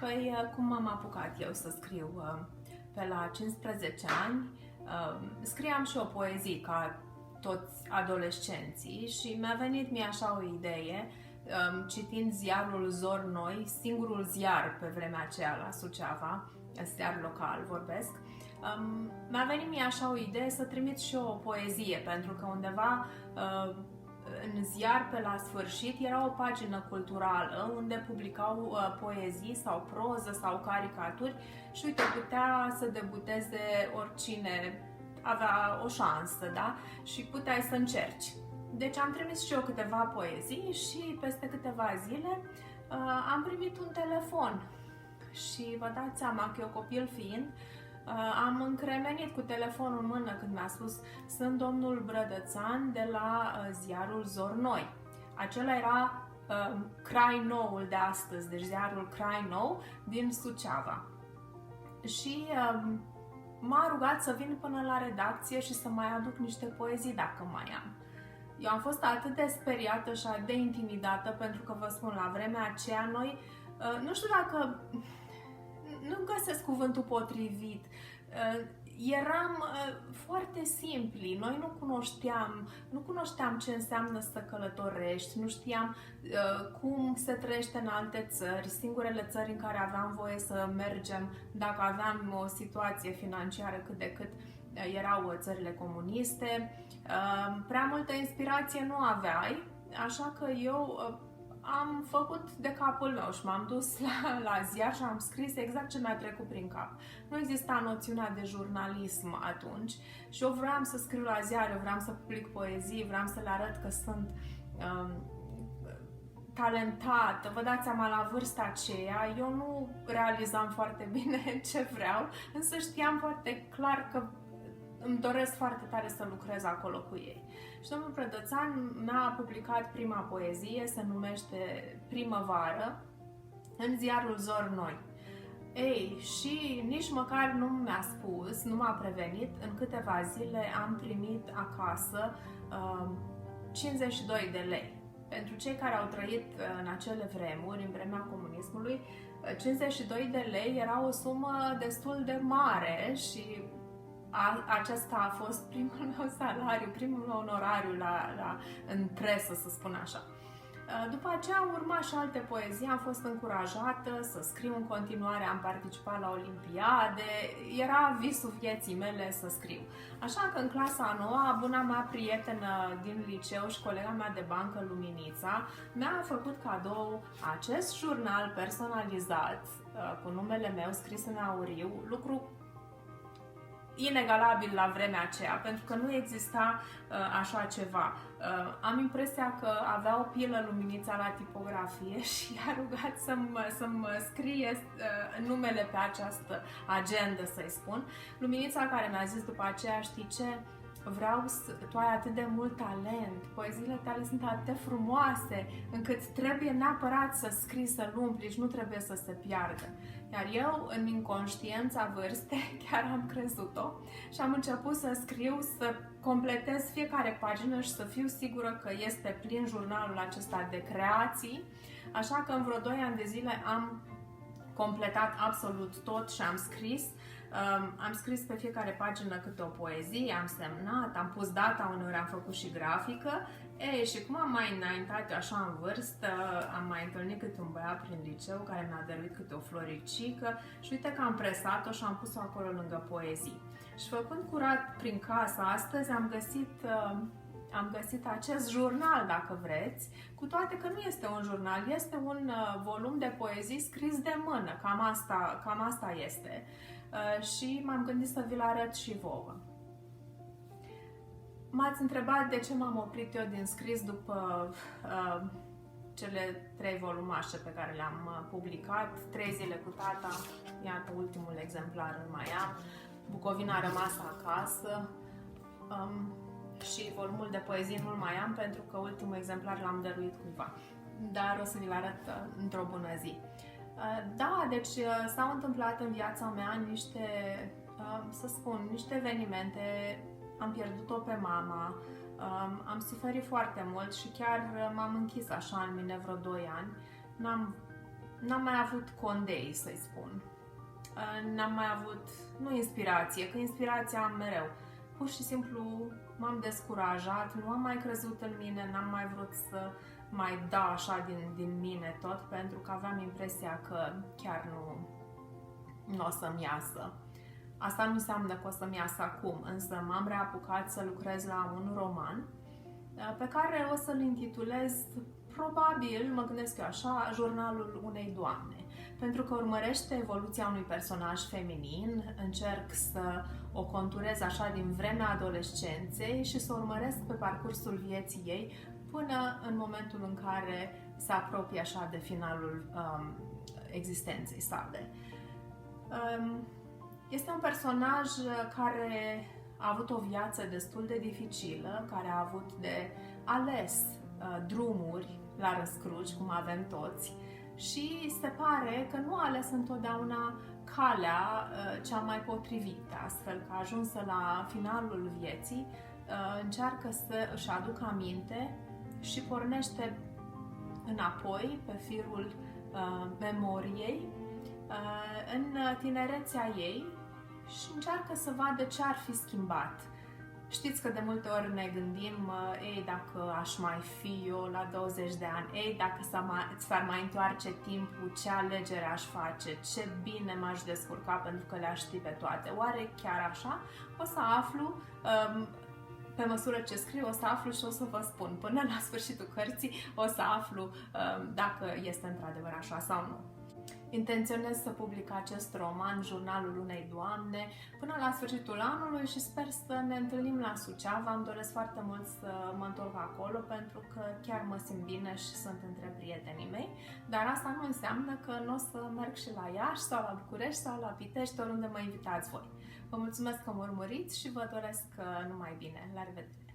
Păi, cum am apucat eu să scriu? Pe la 15 ani scriam și o poezie ca toți adolescenții și mi-a venit mie așa o idee, citind ziarul Zor Noi, singurul ziar pe vremea aceea la Suceava, ziar local vorbesc, mi-a venit mie așa o idee să trimit și eu o poezie, pentru că undeva în ziar pe la sfârșit era o pagină culturală unde publicau poezii sau proză sau caricaturi și uite, putea să debuteze oricine avea o șansă, da? Și puteai să încerci. Deci am trimis și eu câteva poezii și peste câteva zile am primit un telefon și vă dați seama că eu, copil fiind, am încremenit cu telefonul în mână când mi-a spus: sunt domnul Brădățan de la ziarul Zor Noi. Acela era Crai Noul de astăzi, deci ziarul Crai Nou din Suceava. Și m-a rugat să vin până la redacție și să mai aduc niște poezii dacă mai am. Eu am fost atât de speriată și atât de intimidată, pentru că vă spun, la vremea aceea noi, nu știu dacă, nu găsesc cuvântul potrivit, eram foarte simpli, noi nu cunoșteam ce înseamnă să călătorești, nu știam cum se trăiește în alte țări. Singurele țări în care aveam voie să mergem dacă aveam o situație financiară cât de cât erau țările comuniste. Prea multă inspirație nu aveai, așa că eu am făcut de capul meu și m-am dus la ziar și am scris exact ce mi-a trecut prin cap. Nu exista noțiunea de jurnalism atunci și eu vreau să scriu la ziar, eu vreau să public poezii, vreau să le arăt că sunt talentată. Vă dați seama, la vârsta aceea eu nu realizam foarte bine ce vreau, însă știam foarte clar că îmi doresc foarte tare să lucrez acolo cu ei. Și domnul Brădățan mi-a publicat prima poezie, se numește Primăvară, în ziarul Zor Noi. Ei, și nici măcar nu mi-a spus, nu m-a prevenit, în câteva zile am primit acasă 52 de lei. Pentru cei care au trăit în acele vremuri, în vremea comunismului, 52 de lei era o sumă destul de mare și acesta a fost primul meu salariu, primul meu onorariu în presă, să spun așa. După aceea au urmat și alte poezii, am fost încurajată să scriu în continuare, am participat la olimpiade, era visul vieții mele să scriu. Așa că în clasa a 9-a, buna mea prietenă din liceu și colega mea de bancă, Luminița, mi-a făcut cadou acest jurnal personalizat cu numele meu scris în auriu, lucru inegalabil la vremea aceea, pentru că nu exista așa ceva. Am impresia că avea o pilă Luminița la tipografie și a rugat să-mi scrie numele pe această agendă, să-i spun. Luminița care mi-a zis după aceea: știi ce? Tu ai atât de mult talent, poeziile tale sunt atât de frumoase, încât trebuie neapărat să scrii, să-l umpli și nu trebuie să se piardă. Iar eu, în inconștiența vârstei, chiar am crezut-o și am început să scriu, să completez fiecare pagină și să fiu sigură că este plin jurnalul acesta de creații. Așa că în vreo 2 ani de zile am completat absolut tot și am scris. Am scris pe fiecare pagină câte o poezie, am semnat, am pus data, uneori am făcut și grafică. Și cum am mai înaintat eu așa în vârstă, am mai întâlnit câte un băiat prin liceu care mi-a dăruit câte o floricică și uite că am presat-o și am pus-o acolo lângă poezii. Și făcând curat prin casă astăzi am găsit acest jurnal, dacă vreți, cu toate că nu este un jurnal, este un volum de poezii scris de mână, cam asta este. Și m-am gândit să vi-l arăt și vouă. M-ați întrebat de ce m-am oprit eu din scris după cele 3 volumașe pe care le-am publicat, 3 zile cu tata, iată ultimul exemplar îl mai am, Bucovina a rămas acasă și volumul de poezii nu-l mai am pentru că ultimul exemplar l-am dăruit cuiva, dar o să vi-l arăt într-o bună zi. Da, deci s-au întâmplat în viața mea niște evenimente. Am pierdut-o pe mama, am suferit foarte mult și chiar m-am închis așa în mine vreo 2 ani. n-am mai avut condei, să-i spun. N-am mai avut, nu inspirație, că inspirația am mereu. Pur și simplu m-am descurajat, nu am mai crezut în mine, n-am mai vrut să mai dau așa din mine tot, pentru că aveam impresia că chiar nu o să-mi iasă. Asta nu înseamnă că o să-mi iasă acum, însă m-am reapucat să lucrez la un roman pe care o să-l intitulez, probabil, mă gândesc eu așa, Jurnalul unei doamne. Pentru că urmărește evoluția unui personaj feminin, încerc să o conturez așa din vremea adolescenței și să urmăresc pe parcursul vieții ei până în momentul în care se apropie așa de finalul existenței sale. Este un personaj care a avut o viață destul de dificilă, care a avut de ales drumuri la răscruci, cum avem toți, și se pare că nu a ales întotdeauna calea cea mai potrivită, astfel că ajunsă la finalul vieții, încearcă să își aducă aminte și pornește înapoi pe firul memoriei în tinerețea ei și încearcă să vadă ce ar fi schimbat. Știți că de multe ori ne gândim, ei, dacă aș mai fi eu la 20 de ani, ei, dacă s-ar mai întoarce timpul, ce alegere aș face, ce bine m-aș descurca pentru că le-aș ști pe toate. Oare chiar așa? O să aflu, pe măsură ce scriu, o să aflu și o să vă spun. Până la sfârșitul cărții o să aflu dacă este într-adevăr așa sau nu. Intenționez să public acest roman, Jurnalul unei doamne, până la sfârșitul anului și sper să ne întâlnim la Suceava. Îmi doresc foarte mult să mă întorc acolo pentru că chiar mă simt bine și sunt între prietenii mei, dar asta nu înseamnă că nu o să merg și la Iași sau la București sau la Pitești, oriunde mă invitați voi. Vă mulțumesc că mă urmăriți și vă doresc numai bine. La revedere!